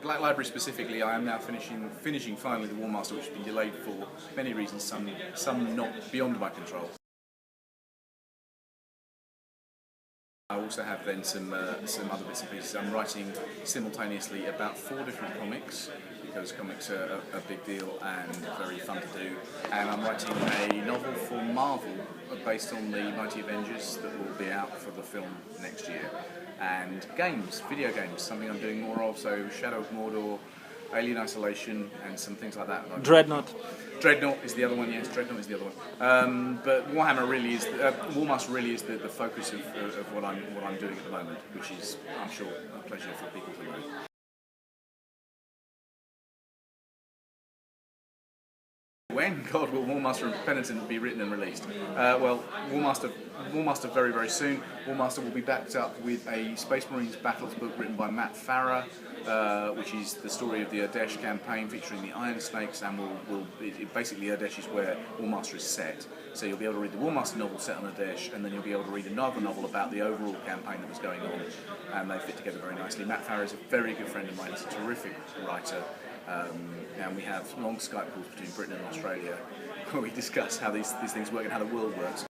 Black Library specifically, I am now finishing finally the War Master, which has been delayed for many reasons, some not beyond my control. I also have then some other bits and pieces. I'm writing simultaneously about 4 different comics, because comics are a big deal and very fun to do. And I'm writing a novel for Marvel based on the Mighty Avengers that will be out for the film next year. And games, video games, something I'm doing more of, so Shadow of Mordor, Alien Isolation, and some things like that. Dreadnought. Dreadnought is the other one, yes, Dreadnought is the other one. But Warhammer really is, War Master really is the focus of what I'm doing at the moment, which is, I'm sure, a pleasure for people to know. When, God, will War Master and Penitent be written and released? Well, War Master very, very soon. War Master will be backed up with a Space Marines battles book written by Matt Farah, which is the story of the Urdesh campaign featuring the Iron Snakes, and basically Urdesh is where War Master is set. So you'll be able to read the War Master novel set on Urdesh, and then you'll be able to read another novel about the overall campaign that was going on, and they fit together very nicely. Matt Farah is a very good friend of mine. He's a terrific writer. And we have long Skype calls between Britain and Australia where we discuss how these things work and how the world works.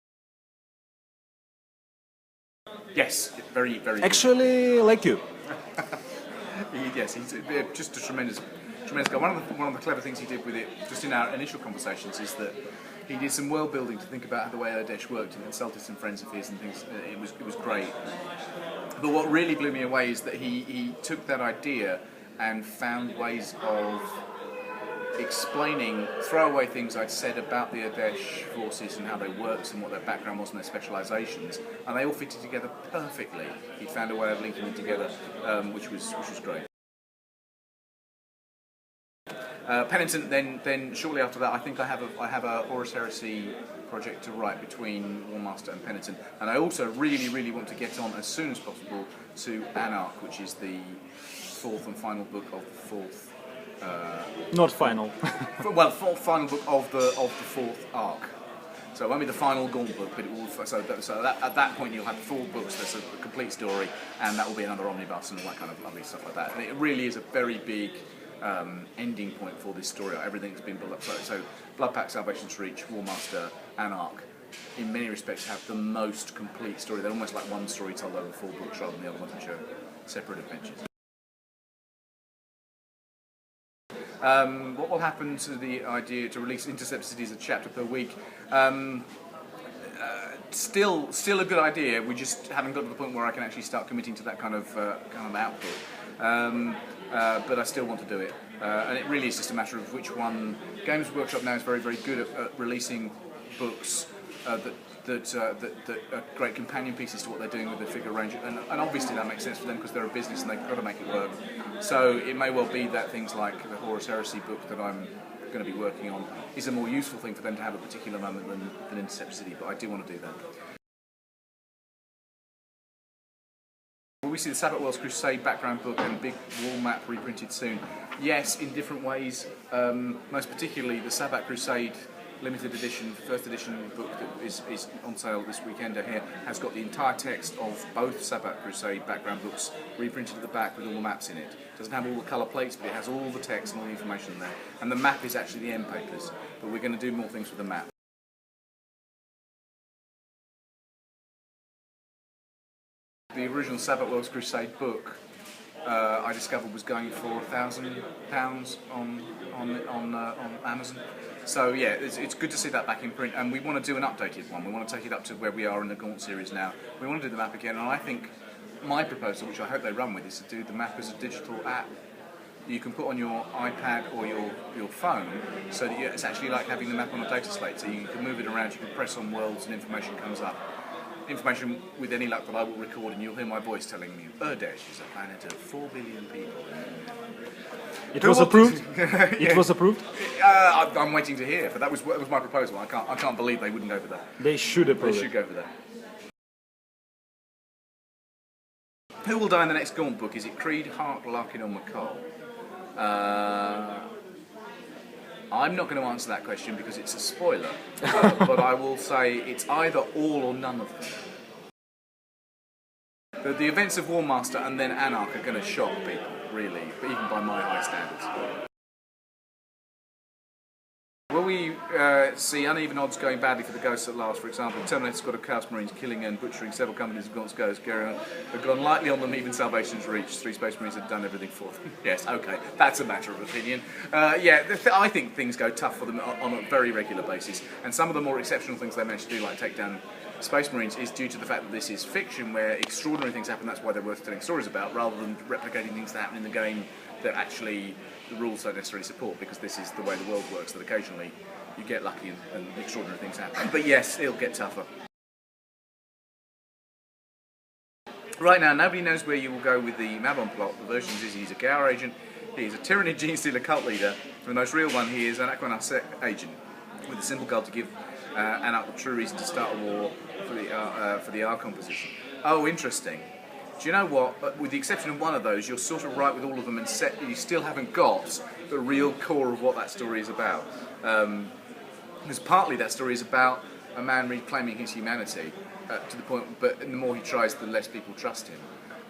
Yes, very, very good. Actually, like you. Yes, he's just a tremendous guy. One of the clever things he did with it, just in our initial conversations, is that he did some world building to think about how the way Urdesh worked, and consulted some friends of his and things. It was great. But what really blew me away is that he took that idea and found ways of explaining throwaway things I'd said about the Urdesh forces and how they worked and what their background was and their specialisations, and they all fitted together perfectly. He found a way of linking them together, which was great. Penitent. Then shortly after that, I think I have a Horus Heresy project to write between War Master and Penitent, and I also really want to get on as soon as possible to Anarch, which is the 4th and final book of the 4th. Not final. Well, final book of the 4th arc. So it won't be the final Gaunt book, but it will. At that point you'll have 4 books. There's a complete story, and that will be another omnibus and all that kind of lovely stuff like that. And it really is a very big ending point for this story. Everything's been built up. So Bloodpact, Salvation's Reach, War Master, Anarch, in many respects have the most complete story. They're almost like one story told over 4 books rather than the other ones which are separate adventures. What will happen to the idea to release Intercept City as a chapter per week? Still a good idea. We just haven't got to the point where I can actually start committing to that kind of output. But I still want to do it, and it really is just a matter of which one. Games Workshop now is very, very good at releasing books that are great companion pieces to what they're doing with the figure range, and obviously that makes sense for them because they're a business and they've got to make it work. So it may well be that things like the Horus Heresy book that I'm going to be working on is a more useful thing for them to have at a particular moment than Intercept City, but I do want to do that. Will we see the Sabbath Worlds Crusade background book and big wall map reprinted soon? Yes, in different ways. Most particularly the Sabbath Crusade limited edition, first edition book that is on sale this weekend here has got the entire text of both Sabbath Crusade background books reprinted at the back with all the maps in it. It doesn't have all the colour plates, but it has all the text and all the information there. And the map is actually the end papers, but we're going to do more things with the map. The original Sabbath Worlds Crusade book I discovered was going for £1,000 on Amazon. So yeah, it's good to see that back in print, and we want to do an updated one. We want to take it up to where we are in the Gaunt series now. We want to do the map again, and I think my proposal, which I hope they run with, is to do the map as a digital app you can put on your iPad or your phone, so that it's actually like having the map on a data slate. So you can move it around, you can press on worlds, and information comes up. Information, with any luck, that I will record, and you'll hear my voice telling me Urdesh is a planet of 4 billion people. It was approved? Yeah. It was approved? I'm waiting to hear, but that was my proposal. I can't believe they wouldn't go for that. They should approve They should go for that. Who will die in the next Gaunt book? Is it Creed, Hark, Larkin, or McCall? I'm not going to answer that question because it's a spoiler, but I will say it's either all or none of them. The events of War Master and then Anarch are going to shock people. really, but even by my high standards. Will we see uneven odds going badly for the Ghosts at last? For example, Terminator squad of Chaos Marines killing and butchering several companies of Gaunt's Ghosts. Gary have gone lightly on them, even Salvation's Reach. 3 Space Marines have done everything for them. Yes, okay, that's a matter of opinion. I think things go tough for them on a very regular basis, and some of the more exceptional things they managed to do, like take down Space Marines, is due to the fact that this is fiction where extraordinary things happen. That's why they're worth telling stories about, rather than replicating things that happen in the game that actually the rules don't necessarily support, because this is the way the world works, that occasionally you get lucky and extraordinary things happen. But yes, it'll get tougher. Right now, nobody knows where you will go with the Mabon plot. The versions is he's a Gower agent, he is a Tyranid gene stealer cult leader, and the most real one, he is an Aquanas agent, with a simple goal to give Anarch the true reason to start a war for the Archon position. Oh, interesting. Do you know what? With the exception of one of those, you're sort of right with all of them, and you still haven't got the real core of what that story is about. Because partly that story is about a man reclaiming his humanity to the point, but the more he tries, the less people trust him.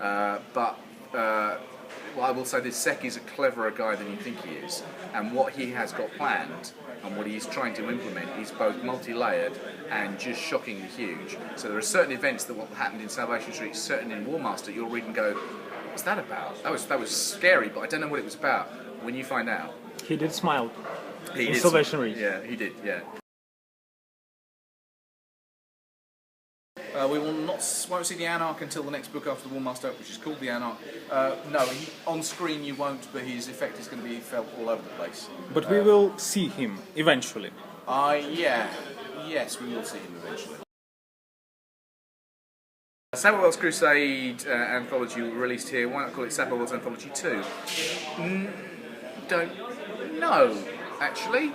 Well, I will say this: Sek is a cleverer guy than you think he is, and what he has got planned and what he's trying to implement is both multi-layered and just shockingly huge. So there are certain events that what happened in Salvation Street, certain in Warmaster, you'll read and go, what's that about? That was scary, but I don't know what it was about. When you find out. He did smile. He in did. Salvation Reach. Yeah, he did, yeah. We won't see the Anarch until the next book after the Warmaster, which is called the Anarch. No, on screen you won't, but his effect is going to be felt all over the place. But we will see him eventually. Yes, we will see him eventually. Savage Worlds Crusade anthology released here. Why not call it Savage Worlds Anthology 2? Don't know, actually.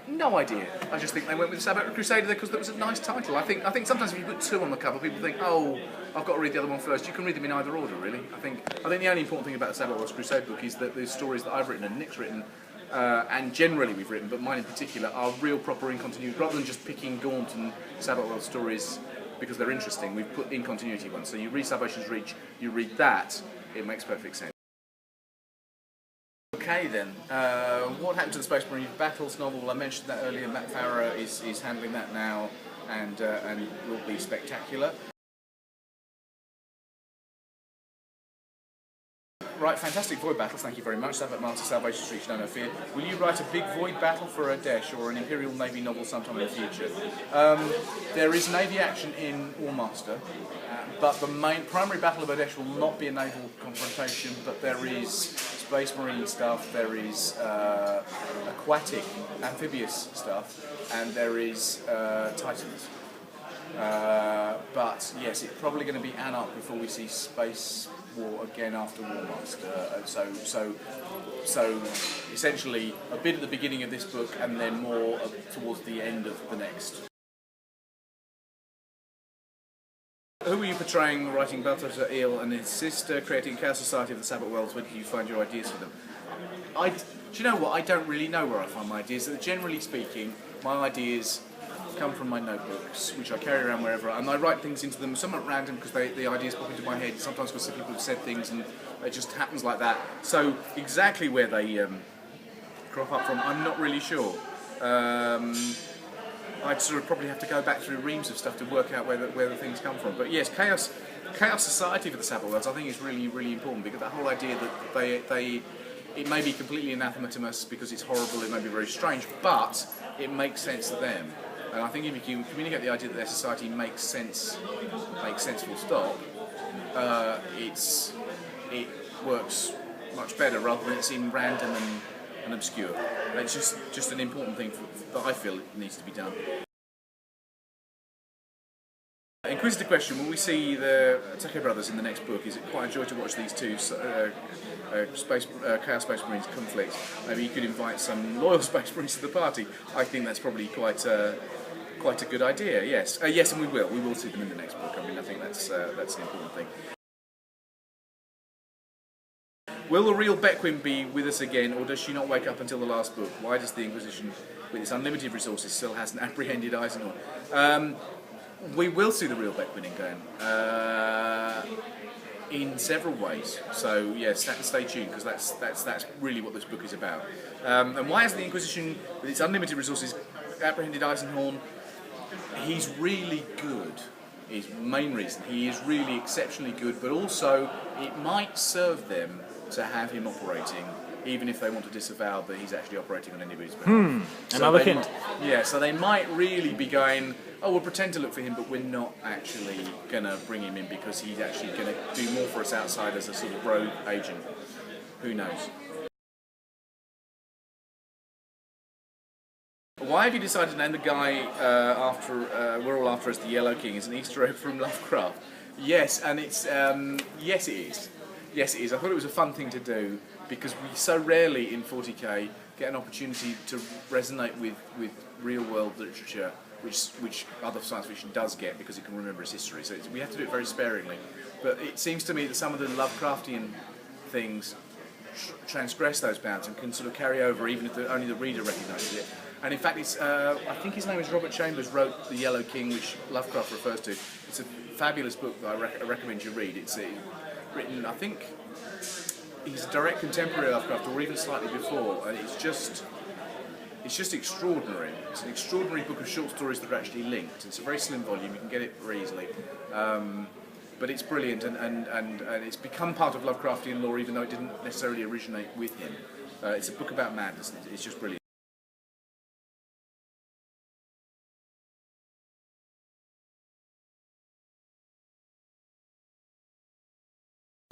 No idea. I just think they went with Sabbath Crusader because that was a nice title. I think sometimes if you put 2 on the cover, people think, oh, I've got to read the other one first. You can read them in either order, really. I think the only important thing about the Sabbath Wars Crusade book is that the stories that I've written and Nick's written, and generally we've written, but mine in particular, are real proper in continuity. Rather than just picking Gaunt and Sabbath World stories because they're interesting, we've put in continuity ones. So you read Salvation's Reach, you read that, it makes perfect sense. Okay then, what happened to the Space Marine Battles novel? Well, I mentioned that earlier. Matt Farah is handling that now, and will be spectacular. Right, fantastic Void Battles, thank you very much. Savat Master, Salvation Street, no fear. Will you write a big Void Battle for a Daesh or an Imperial Navy novel sometime in the future? There is Navy action in Warmaster, but the primary battle of Adesh will not be a naval confrontation, but there is Space Marine stuff, there is aquatic, amphibious stuff, and there is Titans. But yes, it's probably going to be Anarch before we see Space War again after Warmaster. So essentially a bit at the beginning of this book and then more towards the end of the next. Who were you portraying writing Balthazar Eel and his sister, creating Chaos Society of the Sabbath Worlds? Where did you find your ideas for them? Do you know what? I don't really know where I find my ideas. Generally speaking, my ideas come from my notebooks, which I carry around wherever, and I write things into them, somewhat random because the ideas pop into my head, sometimes because people have said things and it just happens like that. So exactly where they crop up from, I'm not really sure. I'd sort of probably have to go back through reams of stuff to work out where the things come from. But yes, Chaos Society for the Sabbath Worlds I think is really, really important, because that whole idea that it may be completely anathema because it's horrible, it may be very strange, but it makes sense to them. And I think if you can communicate the idea that their society makes sense full stop, it works much better rather than it seem random and obscure. It's just an important thing that I feel needs to be done. Inquisitive question, will we see the Take brothers in the next book? Is it quite a joy to watch these two Chaos Space Marines conflict? Maybe you could invite some loyal Space Marines to the party. I think that's probably quite a good idea, yes. Yes, and we will see them in the next book. I mean, I think that's an important thing. Will the real Bequim be with us again, or does she not wake up until the last book? Why does the Inquisition, with its unlimited resources, still hasn't apprehended Eisenhorn? We will see the real Bequim again. in several ways. So yes, stay tuned because that's really what this book is about. And why has the Inquisition, with its unlimited resources, apprehended Eisenhorn? He's really good. Is main reason. He is really exceptionally good, but also it might serve them to have him operating, even if they want to disavow that he's actually operating on anybody's behalf. Another hint. Yeah, so they might really be going, oh, we'll pretend to look for him, but we're not actually going to bring him in because he's actually going to do more for us outside as a sort of rogue agent. Who knows? Why have you decided to name the guy we're all after as the Yellow King? Is an Easter egg from Lovecraft? Yes, and it's yes it is. Yes it is. I thought it was a fun thing to do because we so rarely in 40k get an opportunity to resonate with real world literature, which other science fiction does get because it can remember its history. So we have to do it very sparingly. But it seems to me that some of the Lovecraftian things transgress those bounds and can sort of carry over even if only the reader recognises it. And in fact, it's, I think his name is Robert Chambers, wrote The Yellow King, which Lovecraft refers to. It's a fabulous book that I recommend you read. It's written, I think, he's a direct contemporary of Lovecraft, or even slightly before, and it's just extraordinary. It's an extraordinary book of short stories that are actually linked. It's a very slim volume, you can get it very easily. But it's brilliant, and it's become part of Lovecraftian lore, even though it didn't necessarily originate with him. It's a book about madness, it's just brilliant.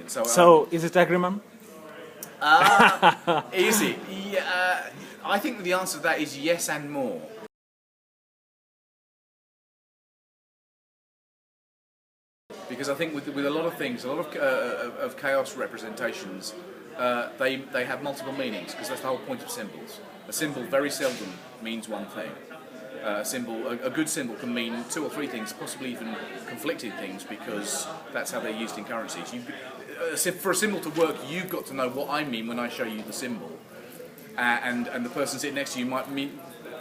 So is it Agriman? Is it? Yeah, I think the answer to that is yes and more. Because I think with a lot of things, a lot of chaos representations, they have multiple meanings, because that's the whole point of symbols. A symbol very seldom means one thing. A good symbol can mean two or three things, possibly even conflicting things, because that's how they're used in currencies. For a symbol to work, you've got to know what I mean when I show you the symbol, and the person sitting next to you might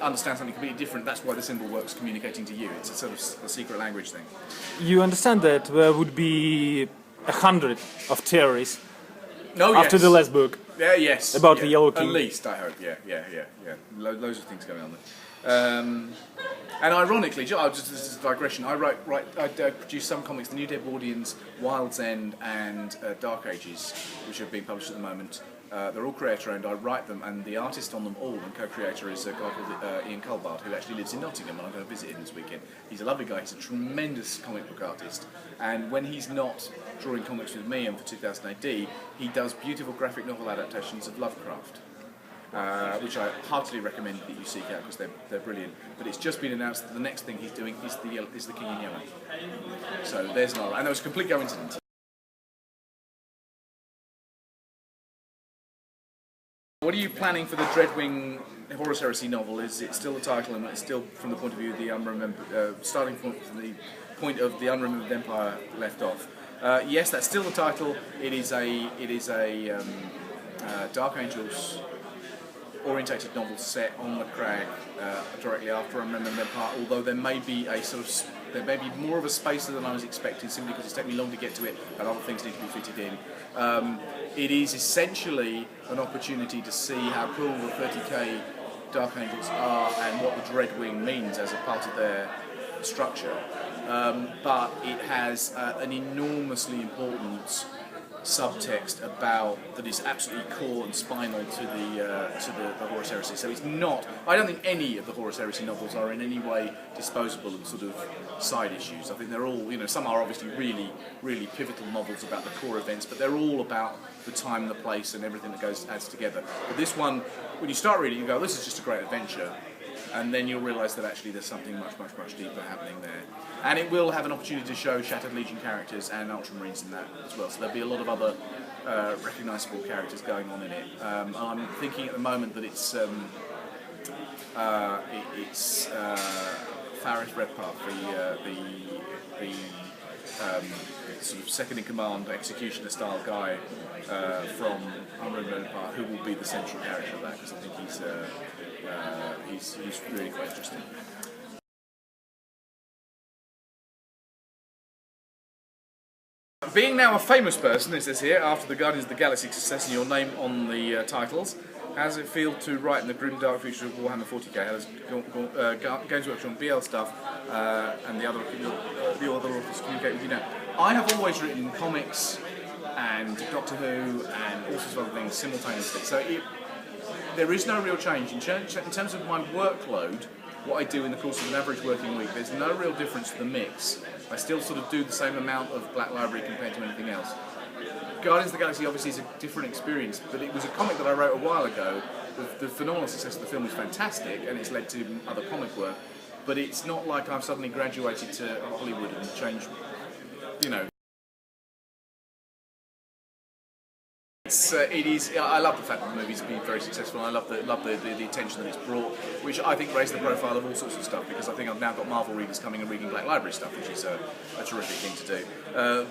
understand something completely different. That's why the symbol works, communicating to you. It's a sort of a secret language thing. You understand that there would be 100 of theories after the last book. Yes. About the Yellow King. At least, I hope. Yeah. Loads of things going on there. And ironically, just this is a digression. I produce some comics: The New Deadwardians, Wild's End, and Dark Ages, which are being published at the moment. They're all creator-owned. I write them, and the artist on them all and co-creator is a guy called Ian Culbard, who actually lives in Nottingham, and I'm going to visit him this weekend. He's a lovely guy. He's a tremendous comic book artist, and when he's not drawing comics with me and for 2000 AD, he does beautiful graphic novel adaptations of Lovecraft. Which I heartily recommend that you seek out because they're brilliant. But it's just been announced that the next thing he's doing is the King in Yellow. So there's another, and that was a complete coincidence. What are you planning for the Dreadwing Horus Heresy novel? Is it still the title, and it's still from the point of view of the unremembered, starting from the point of the Unremembered Empire left off? Yes, that's still the title. It is a Dark Angels orientated novel set on the crag directly after Unremembered Empire, although there may be more of a space than I was expecting, simply because it's taken me long to get to it and other things need to be fitted in. It is essentially an opportunity to see how cool the 30k Dark Angels are and what the Dreadwing means as a part of their structure, but it has an enormously important subtext about that is absolutely core and spinal to the Horus Heresy. So it's not. I don't think any of the Horus Heresy novels are in any way disposable and sort of side issues. I think they're all, some are obviously really, really pivotal novels about the core events, but they're all about the time, the place, and everything that adds together. But this one, when you start reading, you go, "This is just a great adventure." And then you'll realise that actually there's something much, much, much deeper happening there. And it will have an opportunity to show Shattered Legion characters and Ultramarines in that as well. So there'll be a lot of other recognisable characters going on in it. I'm thinking at the moment that it's Faris Redpath, the sort of second in command, executioner style guy from Unremembered Empire, who will be the central character of that, because I think he's really quite interesting. Being now a famous person, it says here, after the Guardians of the Galaxy success and your name on the titles, how does it feel to write in the grim dark future of Warhammer 40k? How does Games Workshop and BL stuff and the other authors communicate with you now? I have always written comics and Doctor Who and all sorts of other things simultaneously, so there is no real change. In terms of my workload, what I do in the course of an average working week, there's no real difference to the mix. I still sort of do the same amount of Black Library compared to anything else. Guardians of the Galaxy obviously is a different experience, but it was a comic that I wrote a while ago. The phenomenal success of the film was fantastic, and it's led to other comic work, but it's not like I've suddenly graduated to Hollywood and changed, you know. It is. I love the fact that the movie's been very successful. I love the attention that it's brought, which I think raised the profile of all sorts of stuff. Because I think I've now got Marvel readers coming and reading Black Library stuff, which is a terrific thing to do.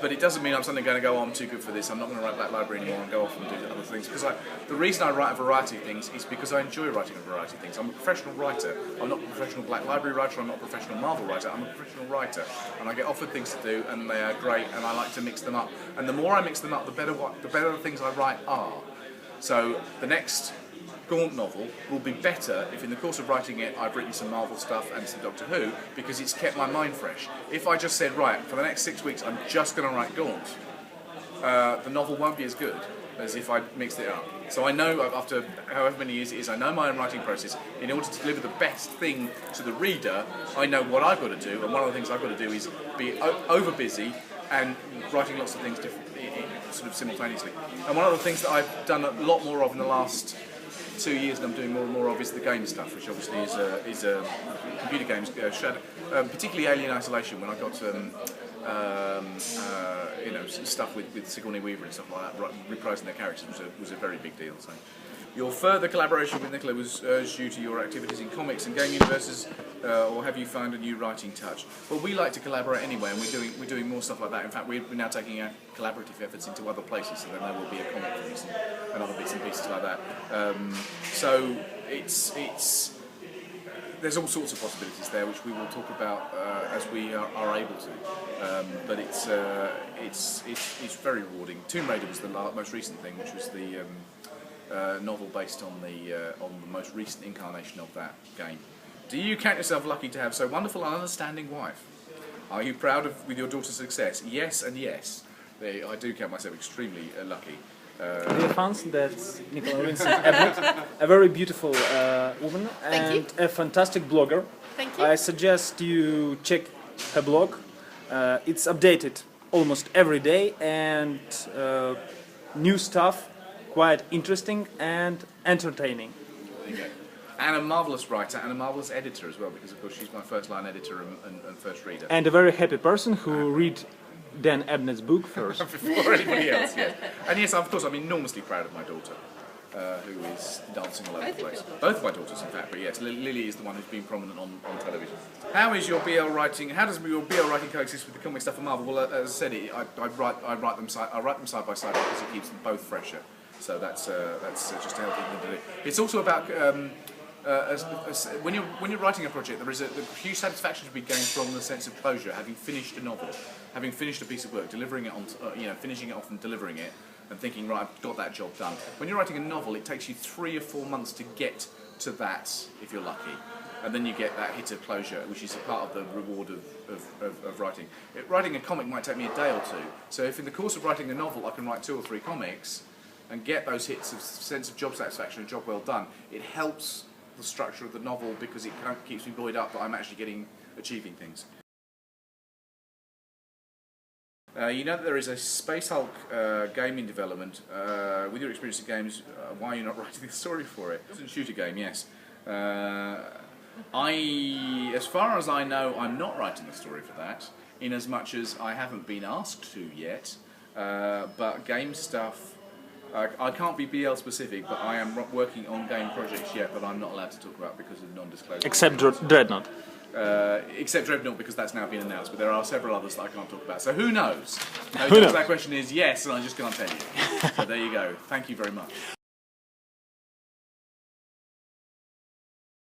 But it doesn't mean I'm suddenly going to go, oh, I'm too good for this. I'm not going to write Black Library anymore and go off and do other things. Because the reason I write a variety of things is because I enjoy writing a variety of things. I'm a professional writer. I'm not a professional Black Library writer. I'm not a professional Marvel writer. I'm a professional writer, and I get offered things to do, and they are great. And I like to mix them up. And the more I mix them up, the better the things I write are. So the next Gaunt novel will be better if in the course of writing it I've written some Marvel stuff and some Doctor Who, because it's kept my mind fresh. If I just said, right, for the next 6 weeks I'm just going to write Gaunt, the novel won't be as good as if I mixed it up. So I know, after however many years it is, I know my own writing process. In order to deliver the best thing to the reader, I know what I've got to do, and one of the things I've got to do is be over busy and writing lots of things sort of simultaneously. And one of the things that I've done a lot more of in the last 2 years, and I'm doing more and more of, is the game stuff, which obviously is computer games, particularly Alien Isolation. When I got stuff with Sigourney Weaver and stuff like that, reprising their characters was a very big deal. So. Your further collaboration with Nicola was urged due to your activities in comics and game universes, or have you found a new writing touch? Well, we like to collaborate anyway, and we're doing more stuff like that. In fact, we're now taking our collaborative efforts into other places, so then there will be a comic from us and other bits and pieces like that. So there's all sorts of possibilities there, which we will talk about as we are able to. But it's very rewarding. Tomb Raider was the most recent thing, which was the novel based on the most recent incarnation of that game. Do you count yourself lucky to have so wonderful and understanding wife? Are you proud with your daughter's success? Yes and yes. I do count myself extremely lucky. We found that Nicola Vincent, a very beautiful woman and a fantastic blogger. Thank you. I suggest you check her blog. It's updated almost every day, and new stuff, quite interesting and entertaining. There you go. And a marvellous writer and a marvellous editor as well, because of course she's my first line editor and first reader. And a very happy person who read Dan Abnett's book first. Before anybody else, yes. And yes, of course, I'm enormously proud of my daughter, who is dancing all over the place. Both of my daughters, in fact, but yes, Lily is the one who's been prominent on television. How does your BL writing coexist with the comic stuff of Marvel? Well, as I said, I write them side by side because it keeps them both fresher. So that's just a healthy thing to do. It's also about when you're writing a project, there is a huge satisfaction to be gained from the sense of closure, having finished a novel, having finished a piece of work, delivering it on, finishing it off and delivering it, and thinking, right, I've got that job done. When you're writing a novel, it takes you 3 or 4 months to get to that, if you're lucky. And then you get that hit of closure, which is a part of the reward of writing. Writing a comic might take me a day or two. So if in the course of writing a novel I can write 2 or 3 comics and get those hits of sense of job satisfaction and job well done, it helps the structure of the novel because it kind of keeps me buoyed up that I'm actually achieving things. You know that there is a Space Hulk game in development. With your experience in games, why are you not writing the story for it? It's a shooter game, yes. As far as I know, I'm not writing a story for that, in as much as I haven't been asked to yet. But game stuff, I can't be BL specific, but I am working on game projects yet that I'm not allowed to talk about because of non-disclosure. Except Dreadnought. Except Dreadnought, because that's now been announced, but there are several others that I can't talk about. So who knows? Who knows? That question is yes, and I just can't tell you. So there you go. Thank you very much.